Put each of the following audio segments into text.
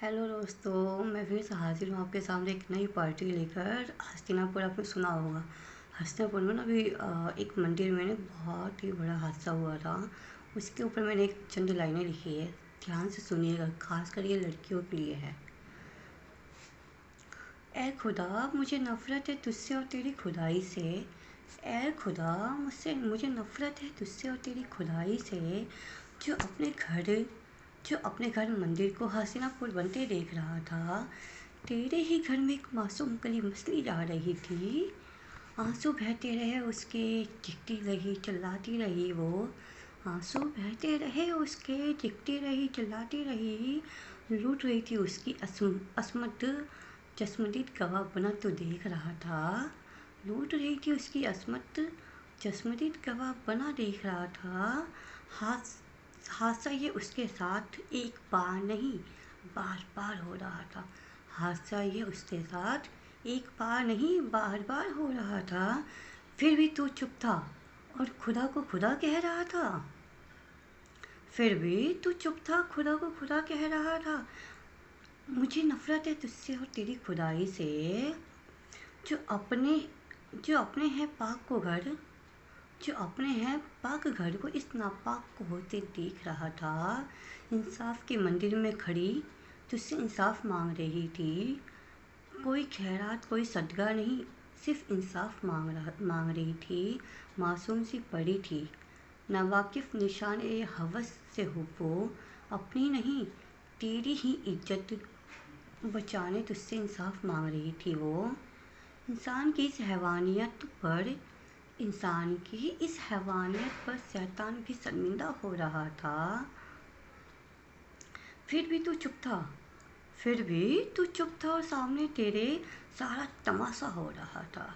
Hello दोस्तों, मैं फिर से हाजिर हूँ आपके सामने एक नई पार्टी लेकर। हस्तिनापुर आपने सुना होगा। हस्तिनापुर में ना अभी एक मंदिर में ना बहुत ही बड़ा हादसा हुआ था। उसके ऊपर मैंने एक चंद लाइनें लिखी है, ध्यान से सुनिएगा, खासकर ये लड़कियों के लिए है। ए खुदा, मुझे नफ़रत है तुझसे और तेरी खुदाई से। ए खुदा, मुझे नफ़रत है तुझसे और तेरी खुदाई से। जो अपने घर जो अपने घर मंदिर को हसीनापुर बनते देख रहा था। तेरे ही घर में एक मासूम कली मसली जा रही थी। आंसू बहते रहे उसके, चिखती रही चिल्लाती रही वो। आंसू बहते रहे उसके, चिखती रही चिल्लाती रही। लूट रही थी उसकी असमत जस्मदीद गवाह बना तो देख रहा था। लूट रही थी उसकी असमत जस्मदीद गवाह बना देख रहा था। हाथ हादसा ये उसके साथ एक बार नहीं, बार बार हो रहा था। हादसा ये उसके साथ एक बार नहीं, बार बार हो रहा था। फिर भी तू चुप था और खुदा को खुदा कह रहा था। फिर भी तू चुप था, खुदा को खुदा कह रहा था। मुझे नफरत है तुझसे और तेरी खुदाई से। जो अपने जो अपने हैं पाक को घर जो अपने हैं पाक घर को इस नापाक को होते देख रहा था। इंसाफ के मंदिर में खड़ी तुझसे इंसाफ मांग रही थी। कोई खैरात कोई सदका नहीं, सिर्फ इंसाफ मांग रही थी। मासूम सी पड़ी थी, नावाकिफ निशान ए हवस से हो वो। अपनी नहीं, तेरी ही इज्जत बचाने तुझसे इंसाफ मांग रही थी वो। इंसान की इस हैवानियत पर इंसान की इस हैवानियत पर शैतान भी शर्मिंदा हो रहा था। फिर भी तू चुप था फिर भी तू चुप था और सामने तेरे सारा तमाशा हो रहा था।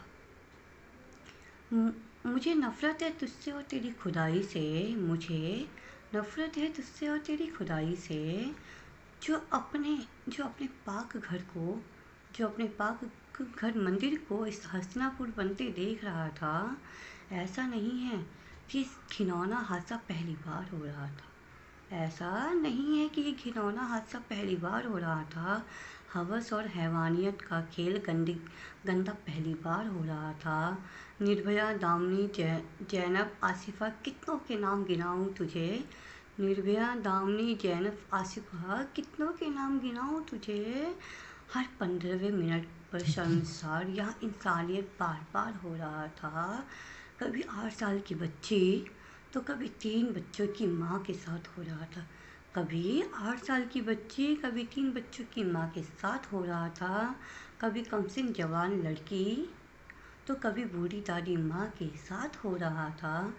मुझे नफ़रत है तुझसे और तेरी खुदाई से। मुझे नफ़रत है तुझसे और तेरी खुदाई से। जो अपने जो अपने पाक घर को जो अपने पाक घर मंदिर को इस हस्तिनापुर बनते देख रहा था। ऐसा नहीं है कि घिनौना हादसा पहली बार हो रहा था। ऐसा नहीं है कि ये घिनौना हादसा पहली बार हो रहा था। हवस और हैवानियत का खेल गंदा पहली बार हो रहा था। निर्भया, दामिनी, जैनब, आसिफा, कितनों के नाम गिनाऊं तुझे। निर्भया, दामिनी, जैनब, आसिफा, कितनों के नाम गिनाऊं तुझे। हर 15वें मिनट पर शर्मसार यहाँ इंसानियत बार बार हो रहा था। कभी 8 साल की बच्ची तो कभी 3 बच्चों की माँ के साथ हो रहा था। कभी 8 साल की बच्ची कभी 3 बच्चों की माँ के साथ हो रहा था। कभी कमसिन जवान लड़की तो कभी बूढ़ी दादी माँ के साथ हो रहा था।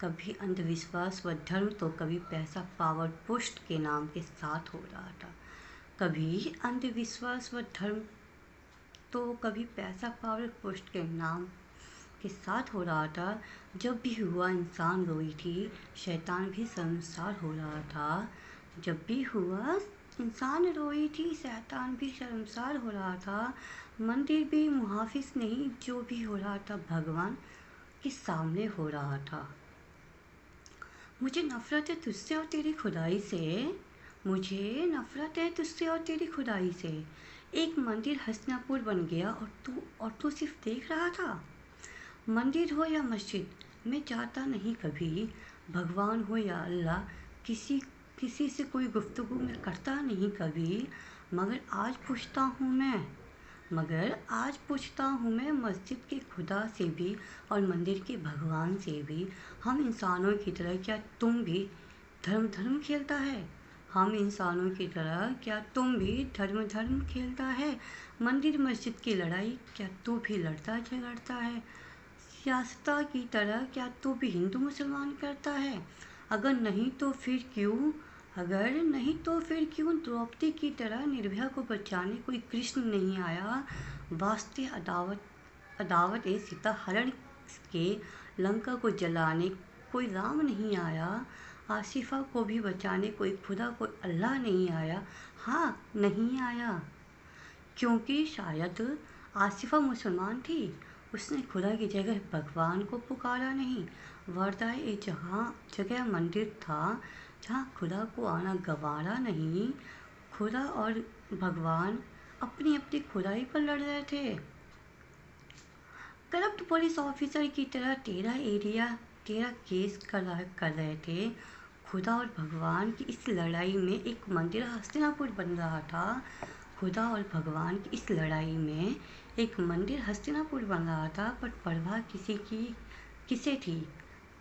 कभी अंधविश्वास व धर्म तो कभी पैसा पावर पुष्ट के नाम के साथ हो रहा था। कभी अंधविश्वास व धर्म तो कभी पैसा पावर पुष्ट के नाम के साथ हो रहा था। जब भी हुआ इंसान रोई थी, शैतान भी शर्मसार हो रहा था। जब भी हुआ इंसान रोई थी, शैतान भी शर्मसार हो रहा था। मंदिर भी मुहाफिज नहीं, जो भी हो रहा था भगवान के सामने हो रहा था। मुझे नफ़रत है तुझसे और तेरी खुदाई से। मुझे नफ़रत है तुझसे और तेरी खुदाई से। एक मंदिर हस्तिनापुर बन गया और तू सिर्फ देख रहा था। मंदिर हो या मस्जिद, मैं जाता नहीं कभी। भगवान हो या अल्लाह, किसी किसी से कोई गुफ्तगू मैं करता नहीं कभी। मगर आज पूछता हूँ मैं मगर आज पूछता हूँ मैं मस्जिद के खुदा से भी और मंदिर के भगवान से भी। हम इंसानों की तरह क्या तुम भी धर्म खेलता है? हम इंसानों की तरह क्या तुम भी धर्म खेलता है? मंदिर मस्जिद की लड़ाई क्या तू भी लड़ता झगड़ता है? सियासत की तरह क्या तू भी हिंदू मुसलमान करता है? अगर नहीं तो फिर क्यों द्रौपदी की तरह निर्भया को बचाने कोई कृष्ण नहीं आया? वास्ते अदावत ए सीता हरण के लंका को जलाने कोई राम नहीं आया? आसिफा को भी बचाने कोई खुदा कोई अल्लाह नहीं आया? हाँ, नहीं आया, क्योंकि शायद आसिफा मुसलमान थी। उसने खुदा की जगह भगवान को पुकारा नहीं। वर्दा ए जहाँ जगह मंदिर था जहाँ खुदा को आना गवारा नहीं। खुदा और भगवान अपनी अपनी खुदाई पर लड़ रहे थे। करप्ट पुलिस ऑफिसर की तरह तेरा केस कर रहे थे। खुदा और भगवान की इस लड़ाई में एक मंदिर हस्तिनापुर बन रहा था। खुदा और भगवान की इस लड़ाई में एक मंदिर हस्तिनापुर बन रहा था, पर परवाह किसे थी?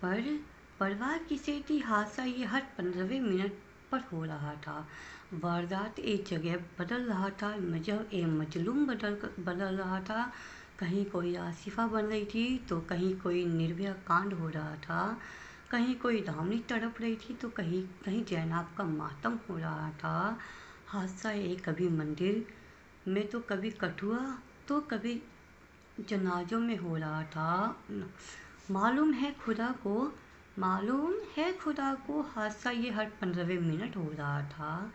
पर परवाह किसे थी? हादसा ये हर 15वें मिनट पर हो रहा था। वारदात एक जगह बदल रहा था, मजलूम बदल रहा था। कहीं कोई आसिफा बन रही थी तो कहीं कोई निर्भया कांड हो रहा था। कहीं कोई दामिनी तड़प रही थी तो कहीं कहीं जैनाब का मातम हो रहा था। हादसा ये कभी मंदिर में तो कभी कठुआ तो कभी जनाजों में हो रहा था। मालूम है खुदा को हादसा ये हर 15वें मिनट हो रहा था।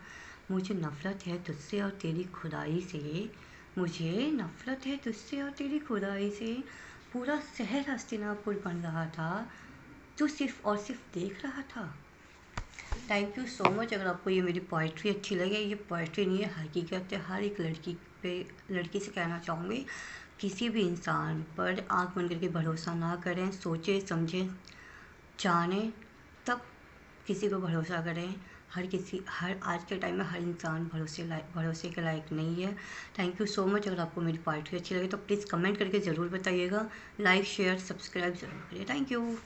मुझे नफ़रत है तुझसे और तेरी खुदाई से। मुझे नफ़रत है तुझसे और तेरी खुदाई से। पूरा शहर हस्तिनापुर बन रहा था, तू सिर्फ और सिर्फ देख रहा था। Thank you so much. अगर आपको ये मेरी पोइट्री अच्छी लगे, ये पोइट्री नहीं है, हकीकत है। हर एक लड़की से कहना चाहूँगी, किसी भी इंसान पर आँख बंद करके भरोसा ना करें। सोचें समझें जानें तब किसी को भरोसा करें। हर आज के टाइम में हर इंसान भरोसे के लायक नहीं है। Thank you so much. अगर आपको मेरी पोइट्री अच्छी लगे तो प्लीज़ कमेंट करके ज़रूर बताइएगा। लाइक शेयर सब्सक्राइब ज़रूर करिए। Thank you.